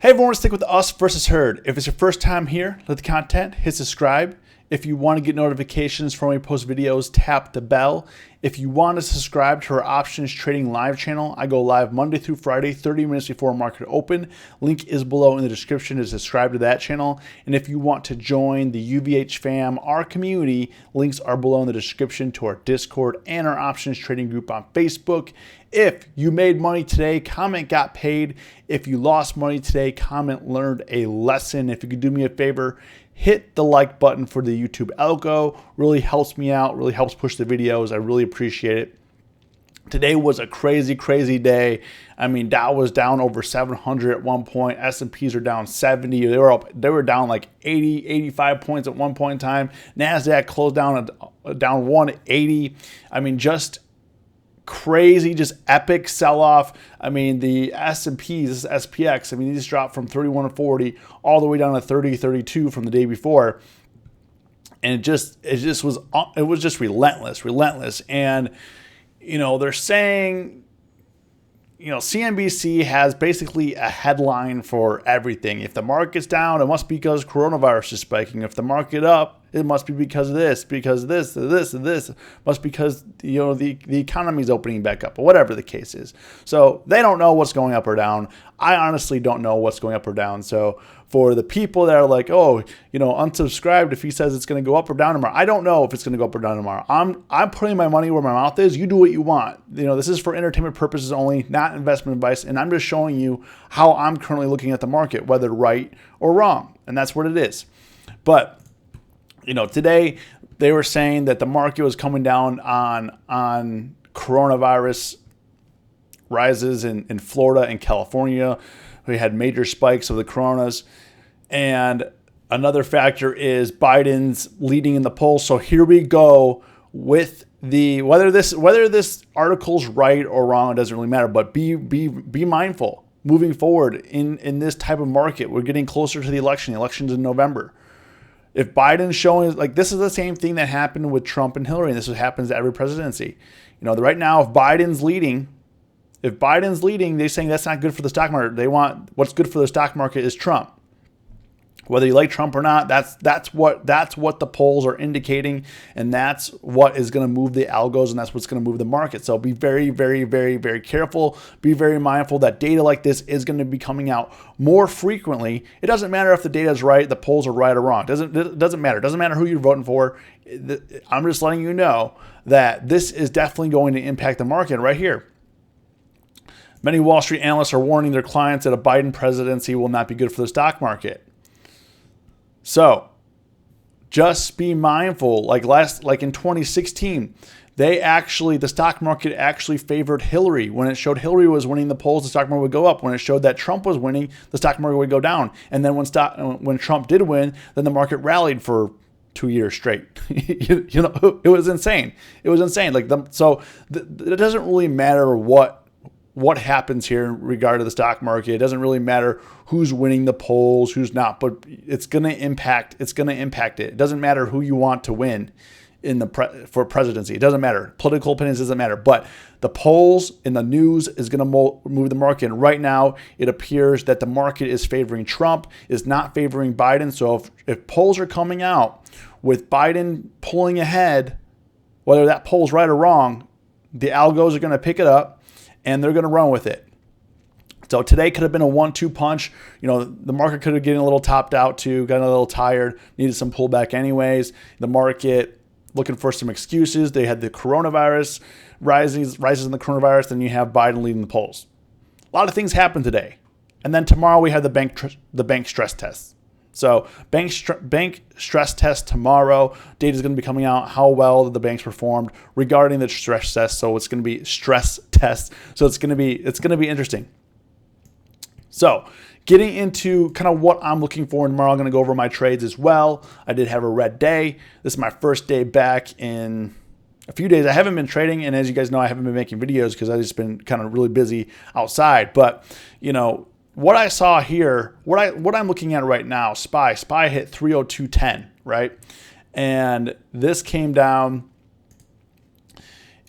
Hey everyone, stick with us versus herd. If it's your first time here, like the content, hit subscribe. If you want to get notifications from when we post videos, tap the bell. If you want to subscribe to our options trading live channel, I go live Monday through Friday, 30 minutes before market open. Link is below in the description to subscribe to that channel. And if you want to join the UVH fam, our community, links are below in the description to our Discord and our options trading group on Facebook. If you made money today, comment got paid. If you lost money today, comment learned a lesson. If you could do me a favor, hit the like button for the YouTube algo. Really helps me out, really helps push the videos. I really appreciate it. Today was a crazy day. I mean, Dow was down over 700 at one point. S&Ps are down 70. They were down like 80, 85 points at one point in time. NASDAQ closed down 180. I mean, just crazy, just epic sell-off. I mean, the S&Ps, this is SPX, I mean, these dropped from 31.40 all the way down to 30.32 from the day before. And it was just relentless. And, you know, they're saying, you know, CNBC has basically a headline for everything. If the market's down, it must be because coronavirus is spiking. If the market up, it must be because of this, because this, must be because, you know, the economy is opening back up, or whatever the case is. So they don't know what's going up or down. I honestly don't know what's going up or down. So for the people that are like, oh, you know, unsubscribed if he says it's going to go up or down tomorrow, I don't know if it's going to go up or down tomorrow. I'm putting my money where my mouth is. You do what you want. You know, this is for entertainment purposes only, not investment advice. And I'm just showing you how I'm currently looking at the market, whether right or wrong. And that's what it is. But you know, today they were saying that the market was coming down on coronavirus rises in Florida and California. We had major spikes of the coronas. And another factor is Biden's leading in the polls. So here we go with the whether this article's right or wrong, it doesn't really matter, but be mindful moving forward in this type of market. We're getting closer to the election. The election's in November. If Biden's showing, like, this is the same thing that happened with Trump and Hillary, and this happens to every presidency. You know, right now, if Biden's leading, they're saying that's not good for the stock market. They want what's good for the stock market is Trump. Whether you like Trump or not, that's what the polls are indicating, and that's what is going to move the algos, and that's what's going to move the market. So be very careful. Be very mindful that data like this is going to be coming out more frequently. It doesn't matter if the data is right, the polls are right or wrong. It doesn't matter. It doesn't matter who you're voting for. I'm just letting you know that this is definitely going to impact the market right here. Many Wall Street analysts are warning their clients that a Biden presidency will not be good for the stock market. So just be mindful. Like in 2016, the stock market actually favored Hillary. When it showed Hillary was winning the polls, the stock market would go up. When it showed that Trump was winning, the stock market would go down. And then when Trump did win, then the market rallied for 2 years straight. you know, it was insane. It was insane. It doesn't really matter what happens here in regard to the stock market. It doesn't really matter who's winning the polls, who's not, but it's going to impact it. It doesn't matter who you want to win for presidency. It doesn't matter. Political opinions doesn't matter, but the polls and the news is going to move the market. And right now it appears that the market is favoring Trump, is not favoring Biden. So if polls are coming out with Biden pulling ahead, whether that poll's right or wrong, the algos are going to pick it up and they're going to run with it. So today could have been a 1-2 punch. You know, the market could have gotten a little topped out too, gotten a little tired, needed some pullback anyways. The market looking for some excuses. They had the coronavirus, rises in the coronavirus, then you have Biden leading the polls. A lot of things happened today. And then tomorrow we have the bank stress tests. So bank stress test tomorrow. Data is going to be coming out how well the banks performed regarding the stress test. So it's going to be stress test. So it's going to be interesting. So getting into kind of what I'm looking for tomorrow, I'm going to go over my trades as well. I did have a red day. This is my first day back in a few days. I haven't been trading, and as you guys know, I haven't been making videos because I've just been kind of really busy outside. But you know, what I saw here, what I'm looking at right now, SPY hit 302.10, right? And this came down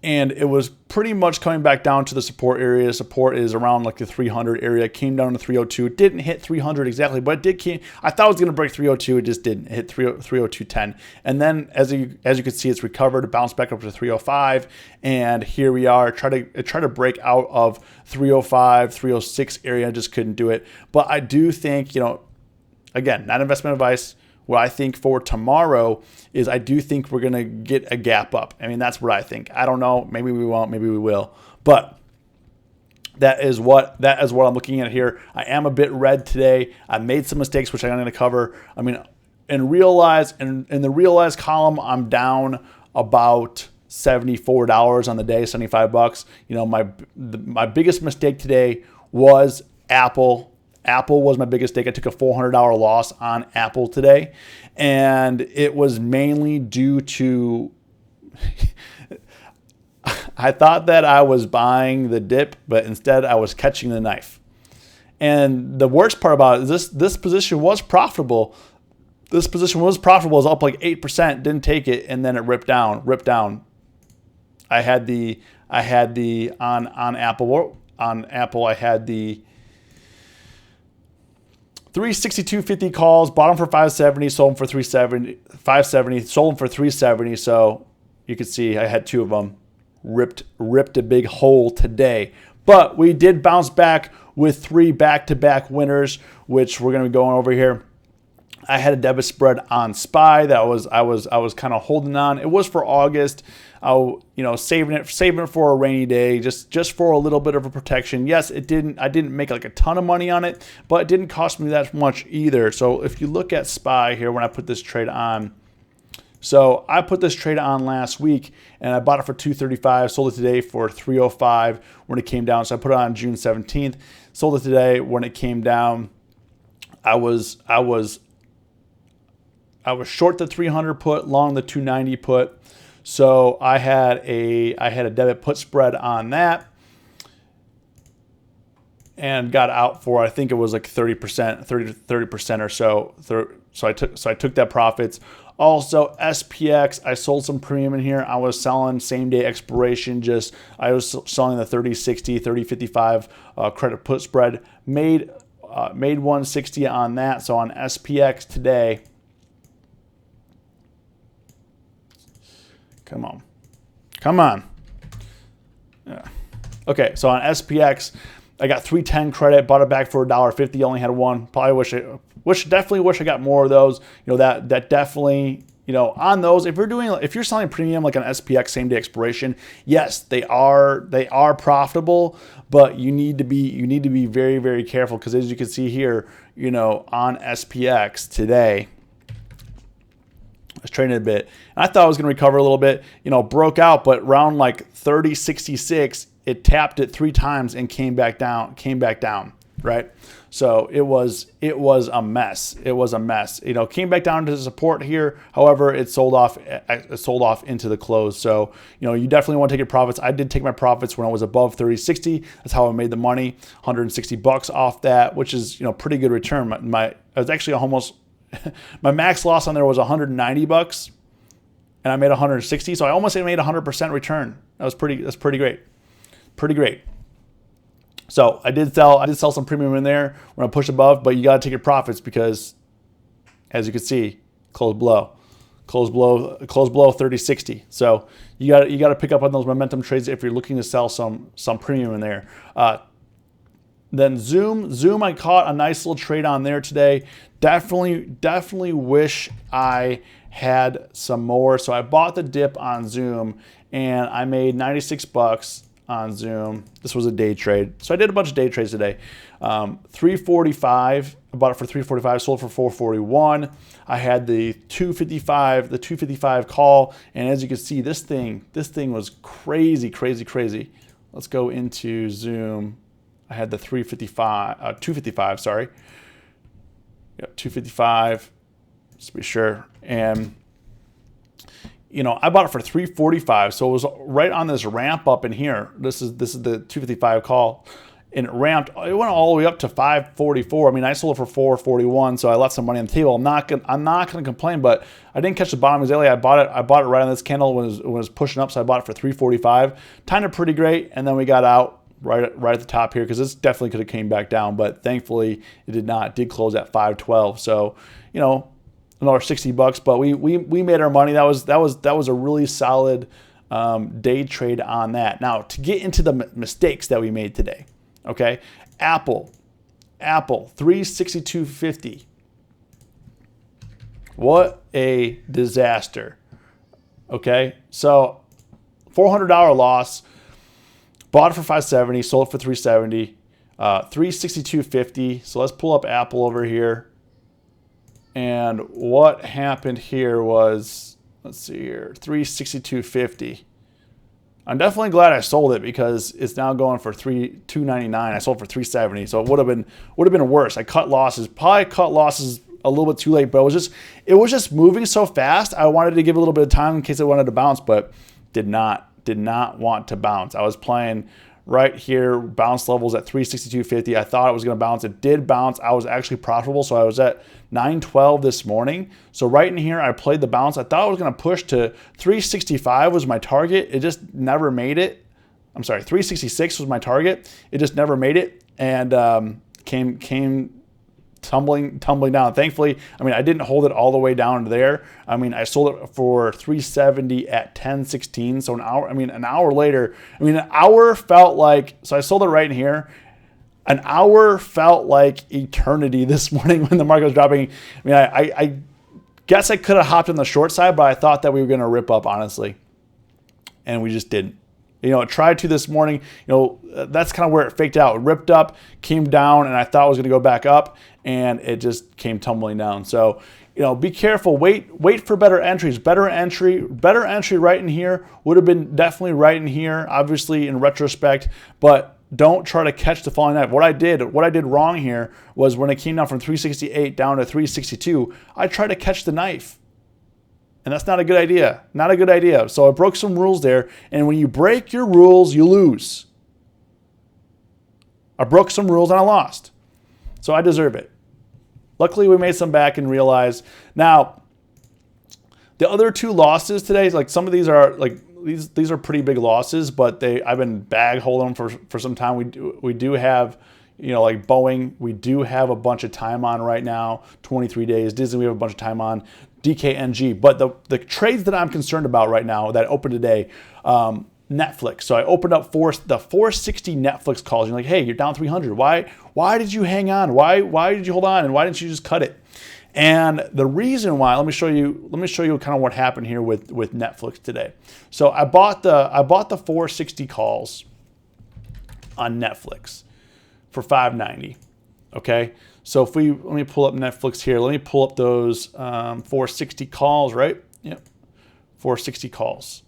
and it was pretty much coming back down to the support area. Support is around like the 300 area. It came down to 302. It didn't hit 300 exactly, but it did. I thought it was going to break 302. It just didn't. It hit 302.10. And then as you can see, it's recovered, bounced back up to 305, and here we are. Try to break out of 305, 306 area. Just couldn't do it. But I do think, again, not investment advice. What I think for tomorrow is I do think we're going to get a gap up. I mean, that's what I think. I don't know. Maybe we won't. Maybe we will. But that is what I'm looking at here. I am a bit red today. I made some mistakes, which I'm going to cover. I mean, in the realized column, I'm down about $74 on the day, $75. My biggest mistake today was Apple. Apple was my biggest mistake. I took a $400 loss on Apple today, and it was mainly due to I thought that I was buying the dip, but instead I was catching the knife. And the worst part about it is this position was profitable. This position was profitable. It was up like 8%, didn't take it, and then it ripped down. I had the on Apple I had the 362.50 calls, bought them for 570, sold them for 570, sold them for 370. So you can see I had two of them, ripped a big hole today. But we did bounce back with 3 back-to-back winners, which we're going to be going over here. I had a debit spread on SPY that I was kind of holding on. It was for August. Saving it for a rainy day, just for a little bit of a protection. Yes, I didn't make like a ton of money on it, but it didn't cost me that much either. So if you look at SPY here, when I put this trade on, so I put this trade on last week and I bought it for $235, sold it today for $305 when it came down. So I put it on June 17th, sold it today when it came down. I was short the 300 put, long the 290 put. So I had a debit put spread on that and got out for, I think it was like 30% or so. So I took that profits. Also SPX, I sold some premium in here. I was selling same day expiration. I was selling the 30/60, 30/55 credit put spread. Made 160 on that. So on SPX today. Come on. Yeah. Okay, so on SPX, I got 310 credit, bought it back for $1.50, only had one. Probably definitely wish I got more of those. That definitely, on those, if you're selling premium like on SPX same day expiration, yes, they are profitable, but you need to be very, very careful, because as you can see here, on SPX today, I was trading a bit, and I thought I was going to recover a little bit, broke out, but around like 30.66, it tapped it 3 times and came back down, right? So it was a mess. It was a mess. Came back down to the support here. However, it sold off into the close. So, you definitely want to take your profits. I did take my profits when I was above 30.60. That's how I made the money, $160 off that, which is, pretty good return. I was actually almost my max loss on there was $190, and I made 160. So I almost made 100% return. That's pretty great. Pretty great. So I did sell some premium in there when I push above, but you got to take your profits, because as you can see, close below 30.60. So you got to pick up on those momentum trades if you're looking to sell some premium in there. Then Zoom, I caught a nice little trade on there today. Definitely wish I had some more. So I bought the dip on Zoom and I made $96 on Zoom. This was a day trade. So I did a bunch of day trades today. 345, I bought it for 345, sold for 441. I had the 255 call, and as you can see, this thing was crazy. Let's go into Zoom. I had the 255, sorry. Yep, 255, just to be sure. And I bought it for 345, so it was right on this ramp up in here. This is the 255 call, and it ramped. It went all the way up to 544. I mean, I sold it for 441, so I left some money on the table. I'm not gonna complain, but I didn't catch the bottom exactly. I bought it right on this candle when it was pushing up, so I bought it for 345. Timed it pretty great, and then we got out right at the top here because this definitely could have came back down, but thankfully it did not. It did close at 512. So, you know, another $60, but we made our money. That was a really solid day trade on that. Now, to get into the mistakes that we made today, okay? Apple 362.50. What a disaster. Okay, so $400 loss. Bought it for 570, sold it for 370, 362.50. So let's pull up Apple over here. And what happened here was, let's see here, 362.50. I'm definitely glad I sold it because it's now going for $299. I sold for 370, so it would have been worse. I cut losses, probably cut losses a little bit too late, but it was just moving so fast. I wanted to give a little bit of time in case it wanted to bounce, but did not want to bounce. I was playing right here, bounce levels at 362.50. I thought it was going to bounce. It did bounce. I was actually profitable, so I was at 912 this morning. So right in here, I played the bounce. I thought I was going to push to 365 was my target. It just never made it. I'm sorry, 366 was my target. It just never made it, and came tumbling down. Thankfully, I mean, I didn't hold it all the way down to there. I mean, I sold it for 370 at 10:16. So an hour later, an hour felt like, so I sold it right in here. An hour felt like eternity this morning when the market was dropping. I mean, I guess I could have hopped on the short side, but I thought that we were going to rip up, honestly. And we just didn't. You know, it tried to this morning. You know, that's kind of where it faked out. It ripped up, came down, and I thought it was going to go back up, and it just came tumbling down. So, you know, be careful. Wait for better entries. Better entry right in here would have been definitely right in here, obviously in retrospect, but don't try to catch the falling knife. What I did wrong here was when it came down from 368 down to 362, I tried to catch the knife. And that's not a good idea. Not a good idea. So I broke some rules there. And when you break your rules, you lose. I broke some rules and I lost. So I deserve it. Luckily, we made some back and realized. Now, the other two losses today, like some of these are like these are pretty big losses, but I've been bag holding them for some time. We do have, you know, like Boeing, we do have a bunch of time on right now, 23 days. Disney, we have a bunch of time on. DKNG, but the trades that I'm concerned about right now that opened today, Netflix. So I opened up the 460 Netflix calls. You're like, hey, you're down 300. Why did you hang on? Why did you hold on? And why didn't you just cut it? And the reason why, let me show you kind of what happened here with Netflix today. So I bought the 460 calls on Netflix for $590. Okay. So let me pull up Netflix here. Let me pull up those 460 calls, right? Yep, 460 calls.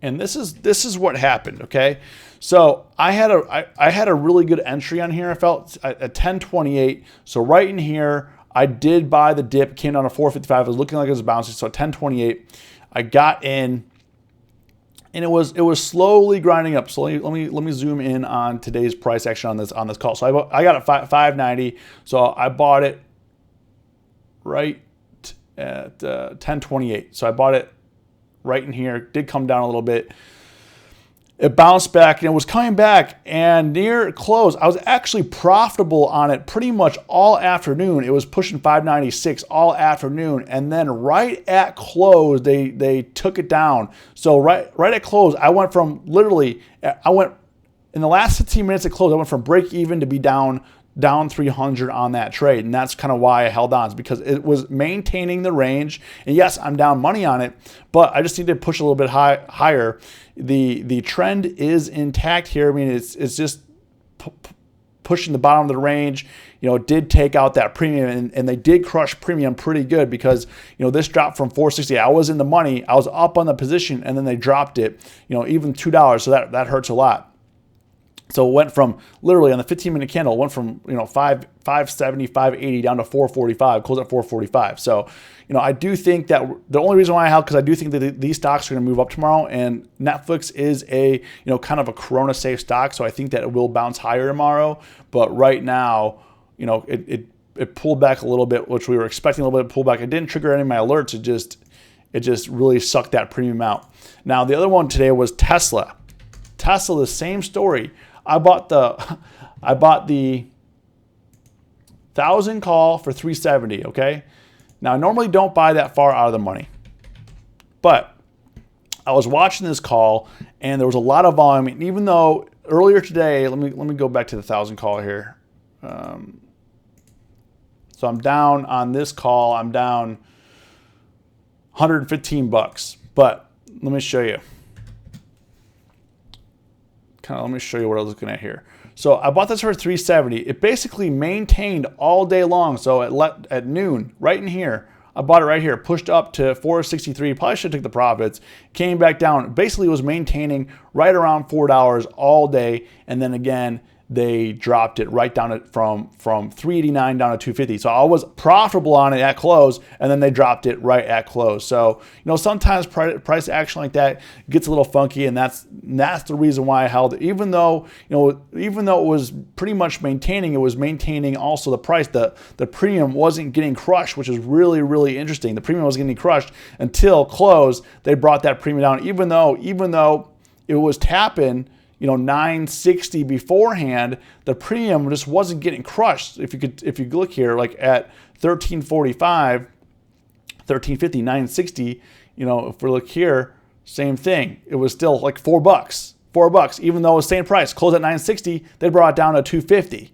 And this is what happened, okay? So I had a really good entry on here. I felt at 1028. So right in here, I did buy the dip. Came down to 455. It was looking like it was bouncing. So at 1028, I got in. And it was slowly grinding up. So let me zoom in on today's price action on this call. So I got it 590. So I bought it right at 1028. So I bought it right in here. It did come down a little bit. It bounced back and it was coming back, and near close, I was actually profitable on it pretty much all afternoon. It was pushing 596 all afternoon, and then right at close, they took it down. So right at close, I went from in the last 15 minutes at close, I went from break even to be down 300 on that trade, and that's kind of why I held on, because it was maintaining the range. And yes, I'm down money on it, but I just need to push a little bit higher. The trend is intact here. I mean, it's just pushing the bottom of the range. You know, it did take out that premium, and they did crush premium pretty good, because, you know, this dropped from 460. I was in the money, I was up on the position, and then they dropped it, you know, even $2. So that hurts a lot. So it went from literally on the 15-minute candle, it went from 570, 580 down to 445, closed at 445. So I do think that the only reason why I held, because I do think that these stocks are going to move up tomorrow, and Netflix is a kind of a Corona safe stock, so I think that it will bounce higher tomorrow. But right now, it pulled back a little bit, which we were expecting a little bit of pullback. It didn't trigger any of my alerts. It just really sucked that premium out. Now the other one today was Tesla. Tesla, the same story. I bought the 1,000 call for 370. Okay. Now I normally don't buy that far out of the money, but I was watching this call and there was a lot of volume. And even though earlier today, let me go back to the 1,000 call here. So I'm down on this call. I'm down $115, but let me show you. Let me show you what I was looking at here. So I bought this for 370. It basically maintained all day long. So at noon, right in here, I bought it right here, pushed up to 463. Probably should have took the profits. Came back down. Basically was maintaining right around $4 all day. And then again, they dropped it right down from 389 down to 250. So I was profitable on it at close, and then they dropped it right at close. So sometimes price action like that gets a little funky, and that's the reason why I held it. Even though it was pretty much maintaining, it was maintaining also the price. The premium wasn't getting crushed, which is really, really interesting. The premium was getting crushed until close. They brought that premium down, even though it was tapping 960 beforehand, the premium just wasn't getting crushed. If you look here, like at 1345, 1350, 960, if we look here, same thing. It was still like $4, even though it was same price. Closed at 960, they brought it down to 250.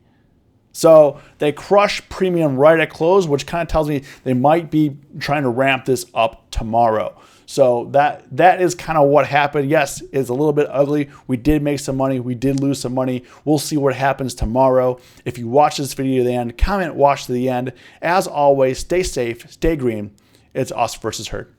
So they crushed premium right at close, which kind of tells me they might be trying to ramp this up tomorrow. So that is kind of what happened. Yes, it's a little bit ugly. We did make some money. We did lose some money. We'll see what happens tomorrow. If you watch this video to the end, comment, watch to the end. As always, stay safe, stay green. It's us versus herd.